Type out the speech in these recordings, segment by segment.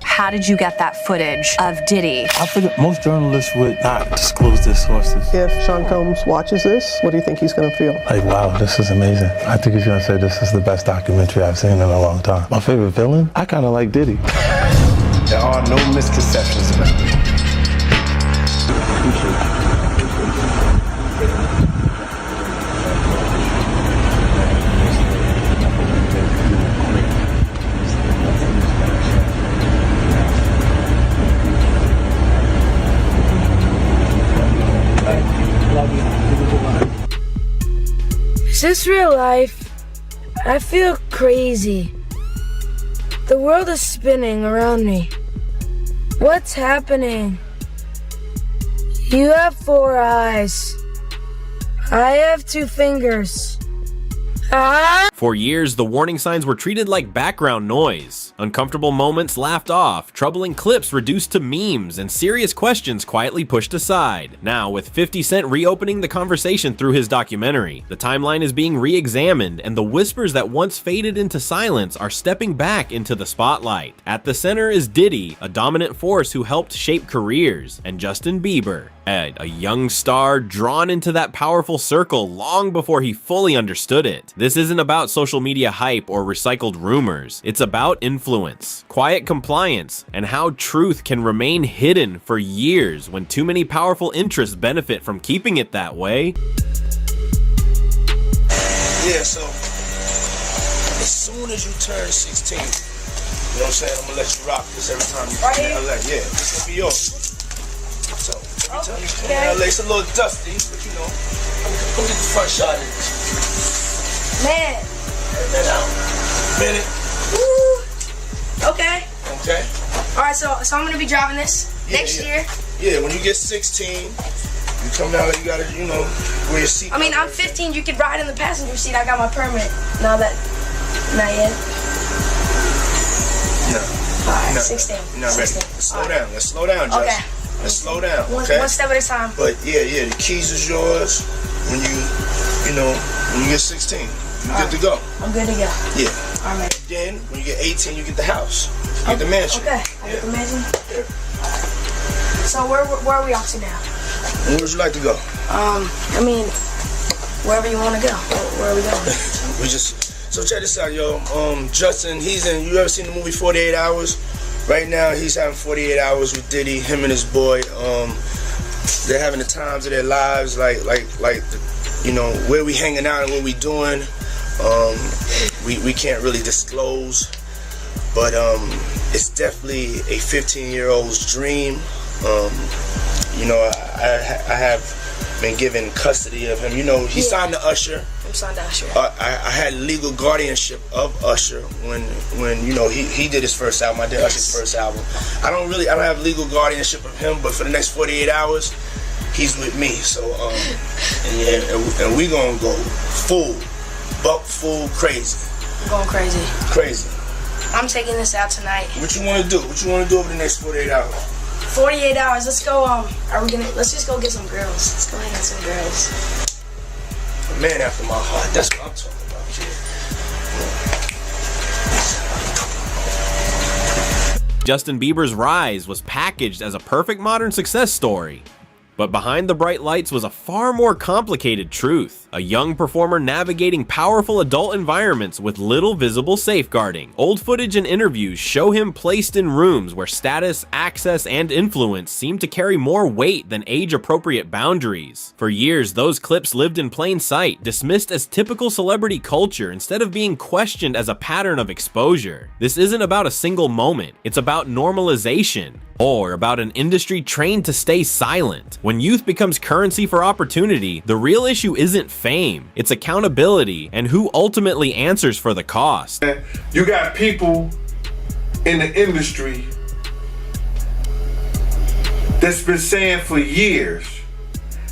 How did you get that footage of Diddy? I figured most journalists would not disclose their sources. If Sean Combs watches this, what do you think he's going to feel? Like, wow, this is amazing. I think he's going to say this is the best documentary I've seen in a long time. My favorite villain? I kind of like Diddy. There are no misconceptions about me. Is this real life? I feel crazy. The world is spinning around me. What's happening? You have 4 eyes. I have 2 fingers. For years, the warning signs were treated like background noise. Uncomfortable moments laughed off, troubling clips reduced to memes, and serious questions quietly pushed aside. Now, with 50 Cent reopening the conversation through his documentary, the timeline is being re-examined, and the whispers that once faded into silence are stepping back into the spotlight. At the center is Diddy, a dominant force who helped shape careers, and Justin Bieber, a young star drawn into that powerful circle long before he fully understood it. This isn't about social media hype or recycled rumors. It's about influence, quiet compliance, and how truth can remain hidden for years when too many powerful interests benefit from keeping it that way. Yeah, so as soon as you turn 16, you know what I'm saying, I'm gonna let you rock this every time you come to LA. Yeah, this gonna be yours. So every time you come to LA, it's a little dusty, but you know, go get the front shot of this. Man. Turn that out. Minute. Woo. Okay. Okay. All right, so I'm gonna be driving this next year. Yeah, when you get 16, you come down there, you gotta, you know, wear your seat. I mean, I'm 15. You could ride in the passenger seat. I got my permit. Not yet. No. All right, 16. You're not ready. Let's slow down. Let's slow down, Justin. Okay. Let's slow down. Okay. One step at a time. But yeah, the keys is yours when you get 16. You good to go. I'm good to go. Yeah. All right. Then when you get 18, you get the house. You get the mansion. Okay. I get the mansion. Yeah. So where are we off to now? Where would you like to go? I mean, wherever you want to go. Where are we going? So check this out, yo. Justin, you ever seen the movie 48 Hours? Right now, he's having 48 hours with Diddy, him and his boy. They're having the times of their lives, like you know, where we hanging out and what we doing. We can't really disclose, but it's definitely a 15-year-old's dream. You know, I have been given custody of him. You know, he signed to Usher. I'm signed to Usher. I had legal guardianship of Usher when you know he did his first album. I did Usher's first album. I don't have legal guardianship of him, but for the next 48 hours, he's with me. So and we gonna go full crazy. I'm going crazy. Crazy. I'm taking this out tonight. What you wanna do? What you wanna do over the next 48 hours? 48 hours. Let's go. Let's just go get some girls. Let's go hang out with some girls. A man after my heart. That's what I'm talking about, kid. Justin Bieber's rise was packaged as a perfect modern success story. But behind the bright lights was a far more complicated truth. A young performer navigating powerful adult environments with little visible safeguarding. Old footage and interviews show him placed in rooms where status, access, and influence seem to carry more weight than age-appropriate boundaries. For years, those clips lived in plain sight, dismissed as typical celebrity culture instead of being questioned as a pattern of exposure. This isn't about a single moment, it's about normalization. Or about an industry trained to stay silent. When youth becomes currency for opportunity, the real issue isn't fame, it's accountability and who ultimately answers for the cost. You got people in the industry that's been saying for years,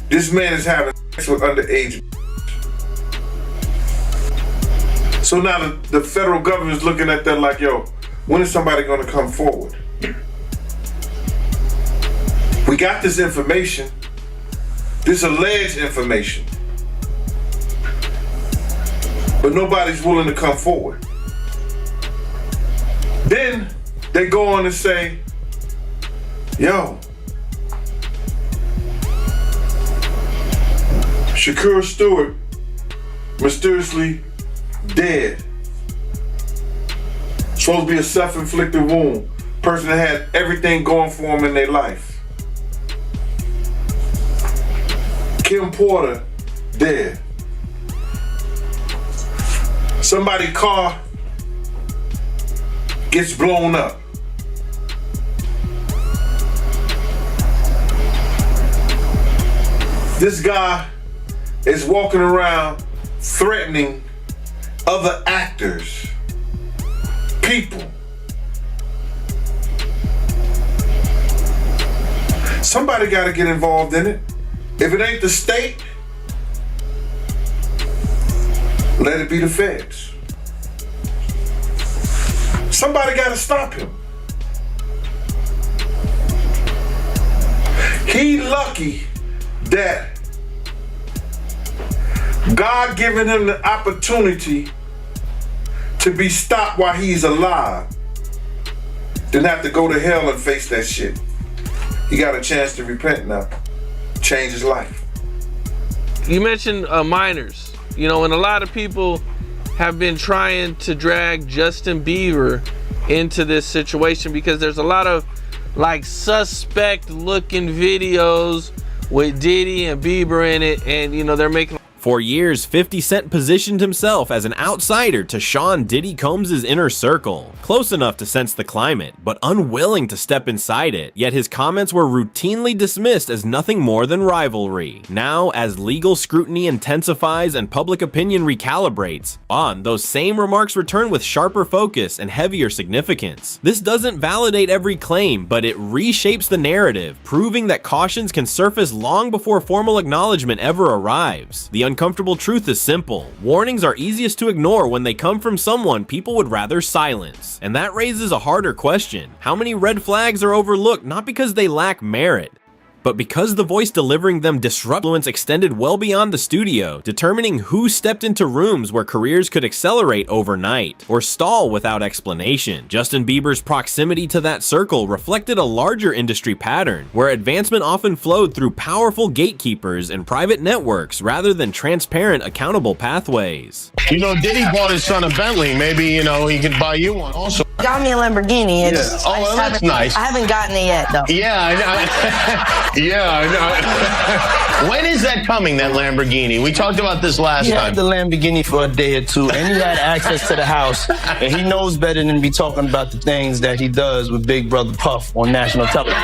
this man is having sex with underage. So now the federal government is looking at that like, yo, when is somebody gonna come forward? We got this information, this alleged information, but nobody's willing to come forward. Then they go on and say, yo, Shakur Stewart mysteriously dead. Supposed to be a self-inflicted wound. Person that had everything going for him in their life. Kim Porter dead. Somebody's car gets blown up. This guy is walking around threatening other actors, people. Somebody got to get involved in it. If it ain't the state, let it be the feds. Somebody got to stop him. He lucky that God given him the opportunity to be stopped while he's alive, then have to go to hell and face that shit. He got a chance to repent now, change his life. You mentioned minors, you know, and a lot of people have been trying to drag Justin Bieber into this situation because there's a lot of like suspect looking videos with Diddy and Bieber in it, and you know, they're making. For years, 50 Cent positioned himself as an outsider to Sean Diddy Combs' inner circle, close enough to sense the climate, but unwilling to step inside it. Yet his comments were routinely dismissed as nothing more than rivalry. Now, as legal scrutiny intensifies and public opinion recalibrates, those same remarks return with sharper focus and heavier significance. This doesn't validate every claim, but it reshapes the narrative, proving that cautions can surface long before formal acknowledgement ever arrives. The uncomfortable truth is simple. Warnings are easiest to ignore when they come from someone people would rather silence. And that raises a harder question. How many red flags are overlooked not because they lack merit, but because the voice delivering them disrupt influence extended well beyond the studio, determining who stepped into rooms where careers could accelerate overnight or stall without explanation. Justin Bieber's proximity to that circle reflected a larger industry pattern, where advancement often flowed through powerful gatekeepers and private networks rather than transparent, accountable pathways. You know, Diddy bought his son a Bentley. Maybe, you know, he could buy you one also. Got me a Lamborghini. And yeah. Oh, well, that's nice. I haven't gotten it yet, though. Yeah, I know. Yeah, I know. When is that coming, that Lamborghini? We talked about this last time. He had the Lamborghini for a day or two, and he had access to the house, and he knows better than to be talking about the things that he does with Big Brother Puff on national television.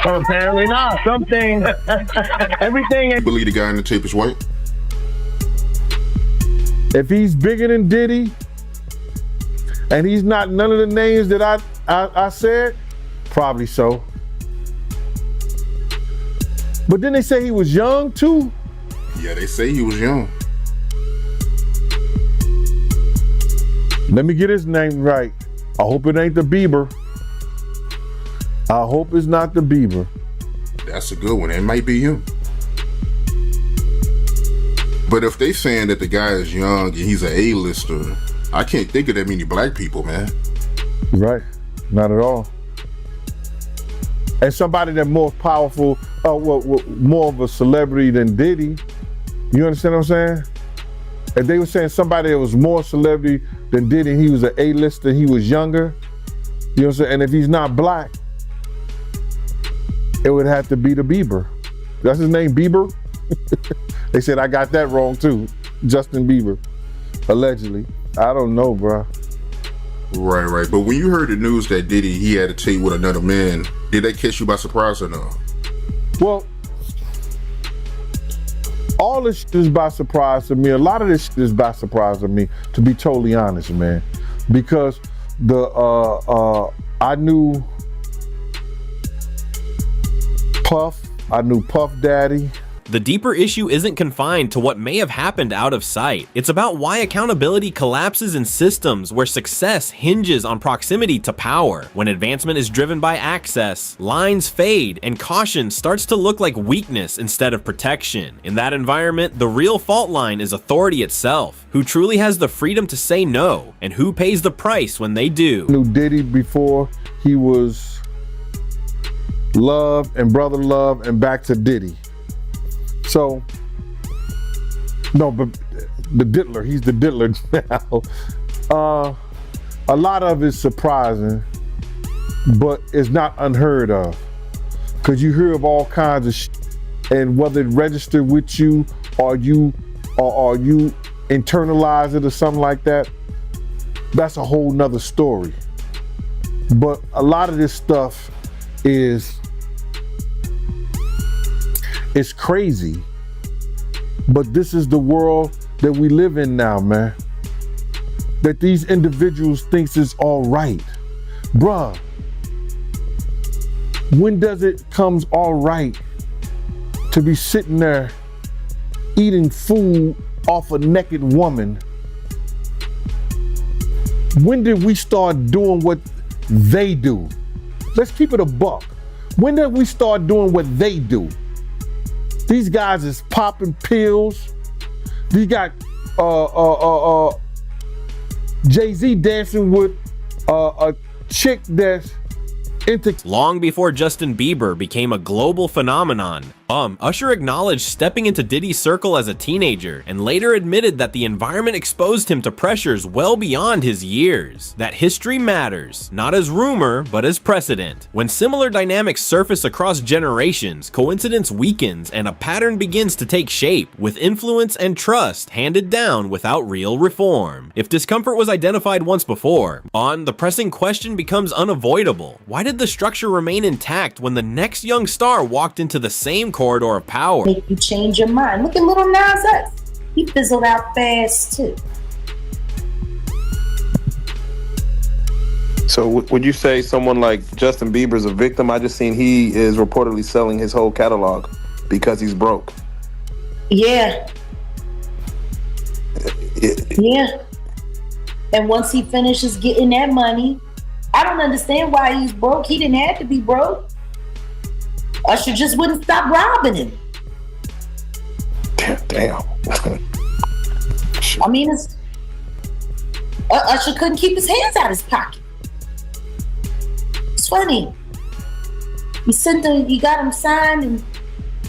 Well, apparently not. Something, everything. I believe the guy in the tape is white. If he's bigger than Diddy, and he's not none of the names that I said, probably so. But then they say he was young too. Yeah, they say he was young. Let me get his name right. I hope it ain't the Bieber. I hope it's not the Bieber. That's a good one. It might be him. But if they saying that the guy is young and he's an A-lister, I can't think of that many black people, man. Right, not at all. And somebody that's more powerful, more of a celebrity than Diddy. You understand what I'm saying? If they were saying somebody that was more celebrity than Diddy, he was an A-lister, he was younger, you know what I'm saying? And if he's not black, it would have to be the Bieber. That's his name, Bieber? They said I got that wrong too. Justin Bieber, allegedly. I don't know, bro. Right. But when you heard the news that Diddy, he had a tape with another man, did that catch you by surprise or no? Well, all this shit is by surprise to me. A lot of this shit is by surprise to me, to be totally honest, man. Because I knew Puff, I knew Puff Daddy, The deeper issue isn't confined to what may have happened out of sight. It's about why accountability collapses in systems where success hinges on proximity to power. When advancement is driven by access, lines fade and caution starts to look like weakness instead of protection. In that environment, the real fault line is authority itself. Who truly has the freedom to say no, and who pays the price when they do. Knew Diddy before he was Love and Brother Love and back to Diddy. So, no, but the diddler, he's the diddler now. A lot of it's surprising, but it's not unheard of. Because you hear of all kinds of shit, and whether it registered with you or you internalize it or something like that, that's a whole nother story. But a lot of this stuff is crazy. But this is the world that we live in now, man. That these individuals thinks is all right. Bruh, when does it comes all right to be sitting there eating food off a naked woman? When did we start doing what they do? Let's keep it a buck. When did we start doing what they do? These guys is popping pills. They got Jay-Z dancing with a chick that's into... Long before Justin Bieber became a global phenomenon, Usher acknowledged stepping into Diddy's circle as a teenager and later admitted that the environment exposed him to pressures well beyond his years. That history matters, not as rumor, but as precedent. When similar dynamics surface across generations, coincidence weakens and a pattern begins to take shape, with influence and trust handed down without real reform. If discomfort was identified once before, the pressing question becomes unavoidable. Why did the structure remain intact when the next young star walked into the same corridor of power? Make you change your mind. Look at Lil Nas X. He fizzled out fast too. So would you say someone like Justin Bieber's a victim? I just seen he is reportedly selling his whole catalog because he's broke. Yeah. Yeah. And once he finishes getting that money, I don't understand why he's broke. He didn't have to be broke. Usher just wouldn't stop robbing him. Damn. I mean, Usher couldn't keep his hands out of his pocket. It's funny. He got him signed and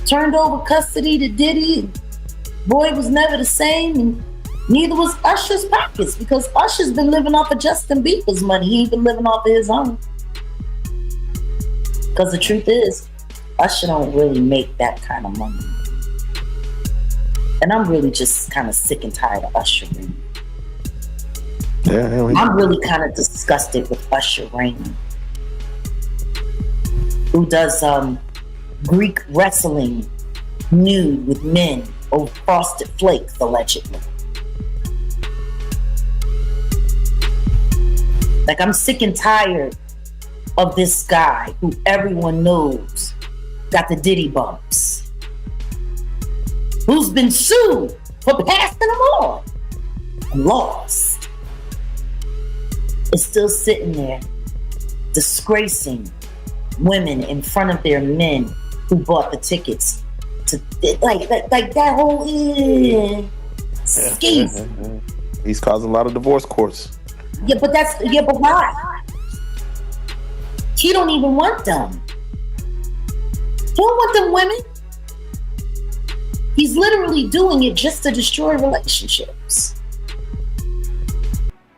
turned over custody to Diddy. And boy was never the same, and neither was Usher's pockets, because Usher's been living off of Justin Bieber's money. He ain't been living off of his own. Because the truth is, Usher don't really make that kind of money. And I'm really just kind of sick and tired of Usher reigning. Yeah, I'm really kind of disgusted with Usher reigning, who does Greek wrestling nude with men over Frosted Flakes, allegedly. Like, I'm sick and tired of this guy who everyone knows got the Diddy bumps, who's been sued for passing them on and lost, is still sitting there disgracing women in front of their men who bought the tickets to, like that whole scheme. He's causing a lot of divorce courts. Yeah, but why? He don't even want them. He don't want them women. He's literally doing it just to destroy relationships.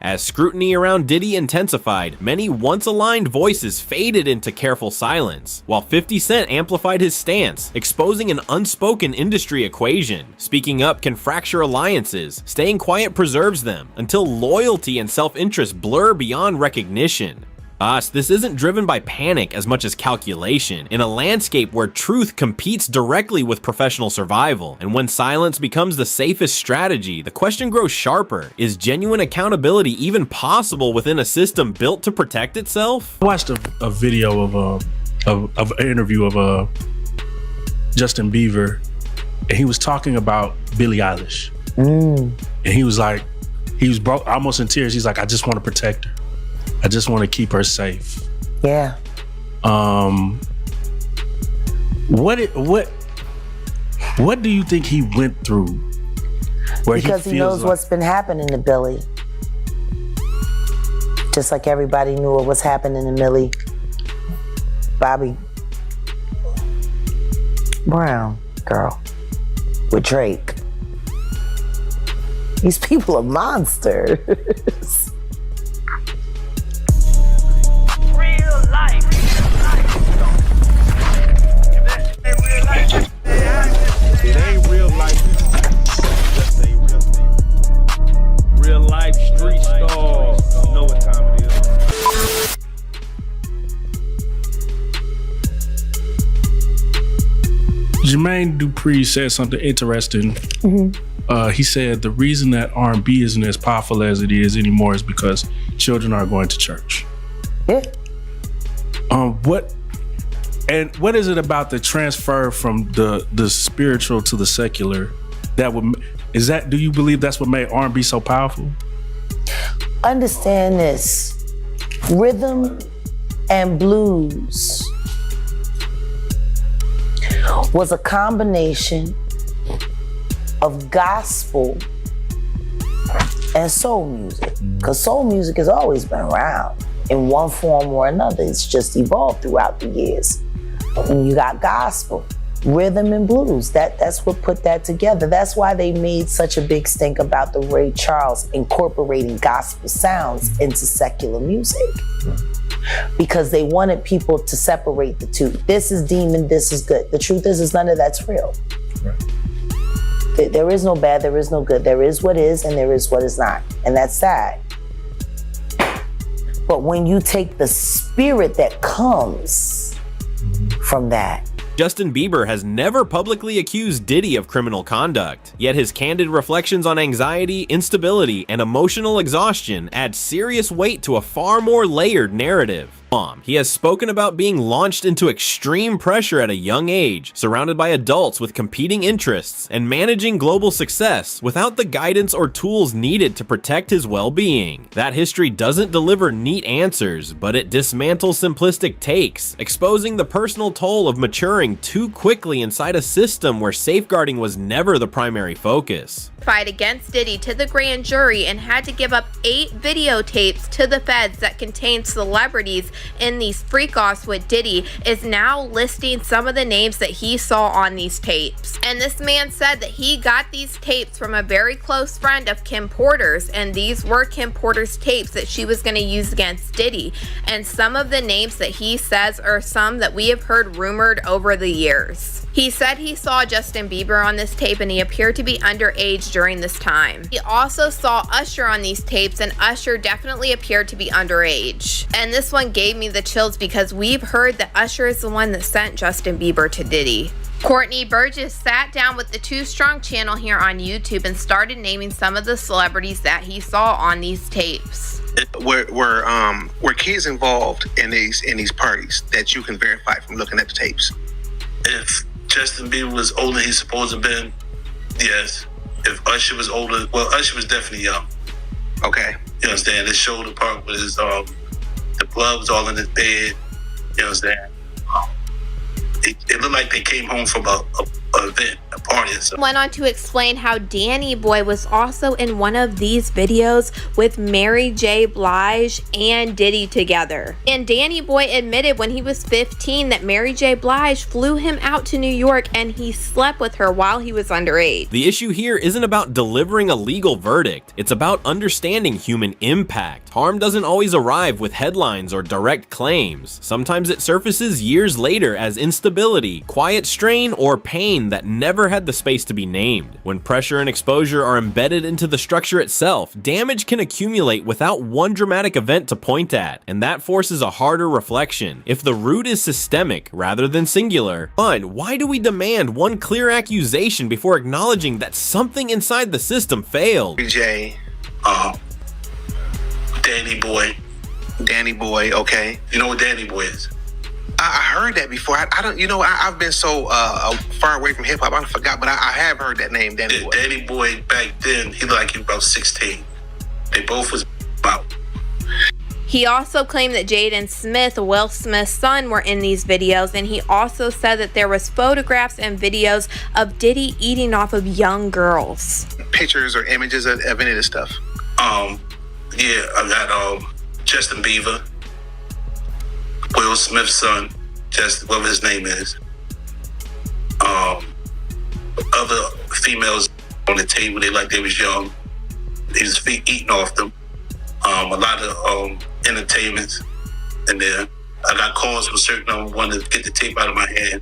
As scrutiny around Diddy intensified, many once-aligned voices faded into careful silence, while 50 Cent amplified his stance, exposing an unspoken industry equation. Speaking up can fracture alliances, staying quiet preserves them, until loyalty and self-interest blur beyond recognition. This isn't driven by panic as much as calculation, in a landscape where truth competes directly with professional survival. And when silence becomes the safest strategy, the question grows sharper. Is genuine accountability even possible within a system built to protect itself? I watched a video of an interview of Justin Bieber, and he was talking about Billie Eilish. And he was like, he was almost in tears. He's like, I just want to protect her. I just want to keep her safe. Yeah. What do you think he went through? Because he knows what's been happening to Billy. Just like everybody knew what was happening to Millie Bobby Brown girl with Drake. These people are monsters. Real life. It ain't real life. Just a real thing. Real life street stars. You know what time it is. Jermaine Dupri said something interesting. He said the reason that R&B isn't as powerful as it is anymore is because children are going to church. Yeah. What is it about the transfer from the spiritual to the secular do you believe that's what made R&B so powerful? Understand this. Rhythm and blues was a combination of gospel and soul music. Because soul music has always been around in one form or another. It's just evolved throughout the years. When you got gospel, rhythm and blues, that's what put that together. That's why they made such a big stink about the Ray Charles incorporating gospel sounds into secular music. Because they wanted people to separate the two. This is demon, this is good. The truth is none of that's real. Right. There is no bad, there is no good. There is what is and there is what is not. And that's sad. But when you take the spirit that comes from that. Justin Bieber has never publicly accused Diddy of criminal conduct, yet his candid reflections on anxiety, instability, and emotional exhaustion add serious weight to a far more layered narrative. He has spoken about being launched into extreme pressure at a young age, surrounded by adults with competing interests, and managing global success without the guidance or tools needed to protect his well-being. That history doesn't deliver neat answers, but it dismantles simplistic takes, exposing the personal toll of maturing too quickly inside a system where safeguarding was never the primary focus. Fight against Diddy to the grand jury and had to give up 8 videotapes to the feds that contained celebrities in these freak-offs with Diddy, is now listing some of the names that he saw on these tapes. And this man said that he got these tapes from a very close friend of Kim Porter's, and these were Kim Porter's tapes that she was going to use against Diddy. And some of the names that he says are some that we have heard rumored over the years. He said he saw Justin Bieber on this tape and he appeared to be underage during this time. He also saw Usher on these tapes and Usher definitely appeared to be underage. And this one gave me the chills because we've heard that Usher is the one that sent Justin Bieber to Diddy. Courtney Burgess sat down with the Too Strong channel here on YouTube and started naming some of the celebrities that he saw on these tapes. Were kids involved in these parties that you can verify from looking at the tapes? If Justin Bieber was older than he's supposed to have been, yes. If Usher was older, well, Usher was definitely young. Okay. You understand? They showed the part with his, the blood was all in his bed. You understand? It looked like they came home from a event, a party or something. Went on to explain how Danny Boy was also in one of these videos with Mary J. Blige and Diddy together. And Danny Boy admitted when he was 15 that Mary J. Blige flew him out to New York and he slept with her while he was underage. The issue here isn't about delivering a legal verdict, it's about understanding human impact. Harm doesn't always arrive with headlines or direct claims. Sometimes it surfaces years later as instability, quiet strain, or pain that never had the space to be named. When pressure and exposure are embedded into the structure itself, damage can accumulate without one dramatic event to point at, and that forces a harder reflection. If the root is systemic rather than singular, fine, why do we demand one clear accusation before acknowledging that something inside the system failed? Jay, Danny Boy, okay. You know what Danny Boy is? I heard that before. I don't, you know, I've been so far away from hip hop, I forgot, but I have heard that name, Danny Boy. Danny Boy back then, he looked like he was about 16. They both was about. He also claimed that Jaden Smith, Will Smith's son, were in these videos, and he also said that there was photographs and videos of Diddy eating off of young girls. Pictures or images of any of this stuff? Yeah, I got Justin Bieber, Will Smith's son, whatever his name is. Other females on the table, they was young. He was eating off them. A lot of entertainments in there. I got calls from certain of them wanting to get the tape out of my hand.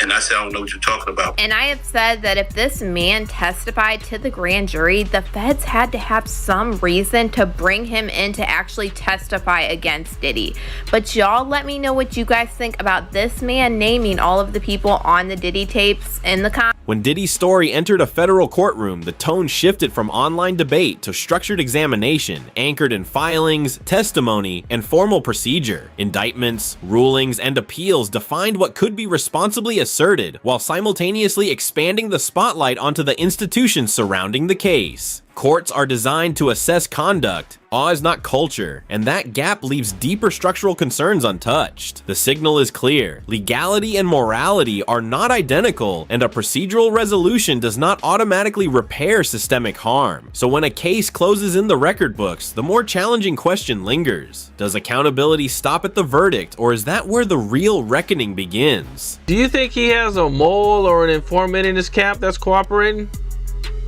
And I said, I don't know what you're talking about. And I have said that if this man testified to the grand jury, the feds had to have some reason to bring him in to actually testify against Diddy. But y'all let me know what you guys think about this man naming all of the people on the Diddy tapes in the comments. When Diddy's story entered a federal courtroom, the tone shifted from online debate to structured examination, anchored in filings, testimony, and formal procedure. Indictments, rulings, and appeals defined what could be responsibly asserted, while simultaneously expanding the spotlight onto the institutions surrounding the case. Courts are designed to assess conduct, awe is not culture, and that gap leaves deeper structural concerns untouched. The signal is clear. Legality and morality are not identical, and a procedural resolution does not automatically repair systemic harm. So when a case closes in the record books, the more challenging question lingers. Does accountability stop at the verdict, or is that where the real reckoning begins? Do you think he has a mole or an informant in his camp that's cooperating?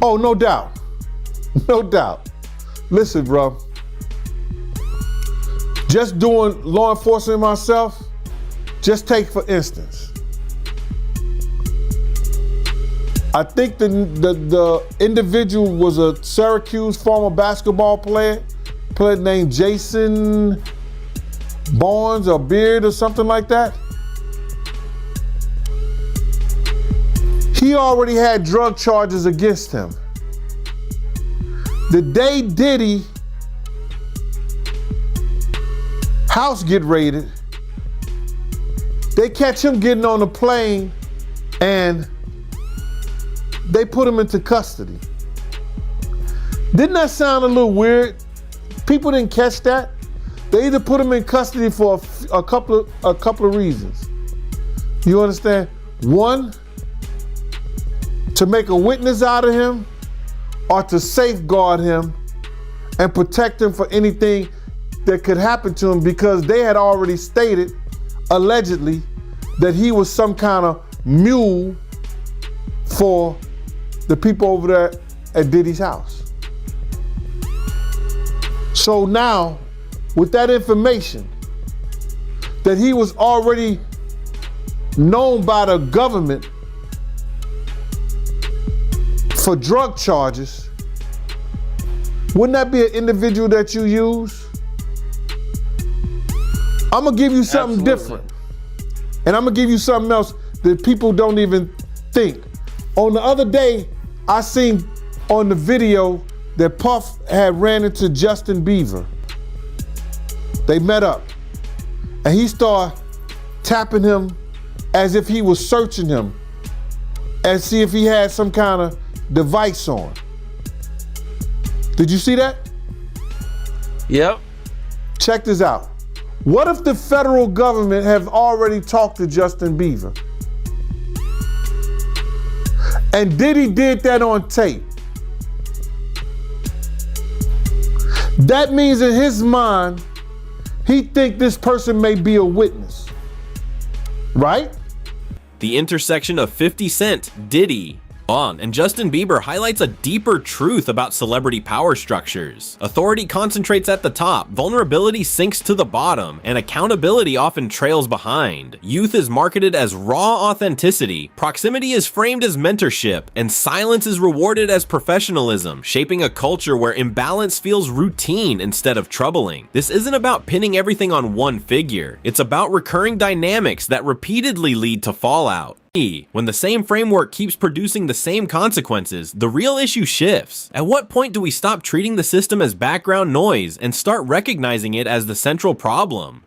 Oh, no doubt. No doubt. Listen, bro. Just doing law enforcement myself, just take for instance. I think the individual was a Syracuse former basketball player named Jason Barnes or Beard or something like that. He already had drug charges against him. The day Diddy house get raided, they catch him getting on a plane and they put him into custody. Didn't that sound a little weird? People didn't catch that. They either put him in custody for a couple of reasons. You understand? One, to make a witness out of him, or to safeguard him and protect him for anything that could happen to him, because they had already stated, allegedly, that he was some kind of mule for the people over there at Diddy's house. So now, with that information, that he was already known by the government for drug charges, wouldn't that be an individual that you use? I'm gonna give you something different. And I'm gonna give you something else that people don't even think. On the other day, I seen on the video that Puff had ran into Justin Bieber. They met up. And he started tapping him as if he was searching him and see if he had some kind of device on. Did you see that? Yep. Check this out. What if the federal government have already talked to Justin Bieber? And Diddy did that on tape. That means in his mind, he think this person may be a witness, right? The intersection of 50 Cent, Diddy, and Justin Bieber highlights a deeper truth about celebrity power structures. Authority concentrates at the top, vulnerability sinks to the bottom, and accountability often trails behind. Youth is marketed as raw authenticity, proximity is framed as mentorship, and silence is rewarded as professionalism, shaping a culture where imbalance feels routine instead of troubling. This isn't about pinning everything on one figure, it's about recurring dynamics that repeatedly lead to fallout. When the same framework keeps producing the same consequences, the real issue shifts. At what point do we stop treating the system as background noise and start recognizing it as the central problem?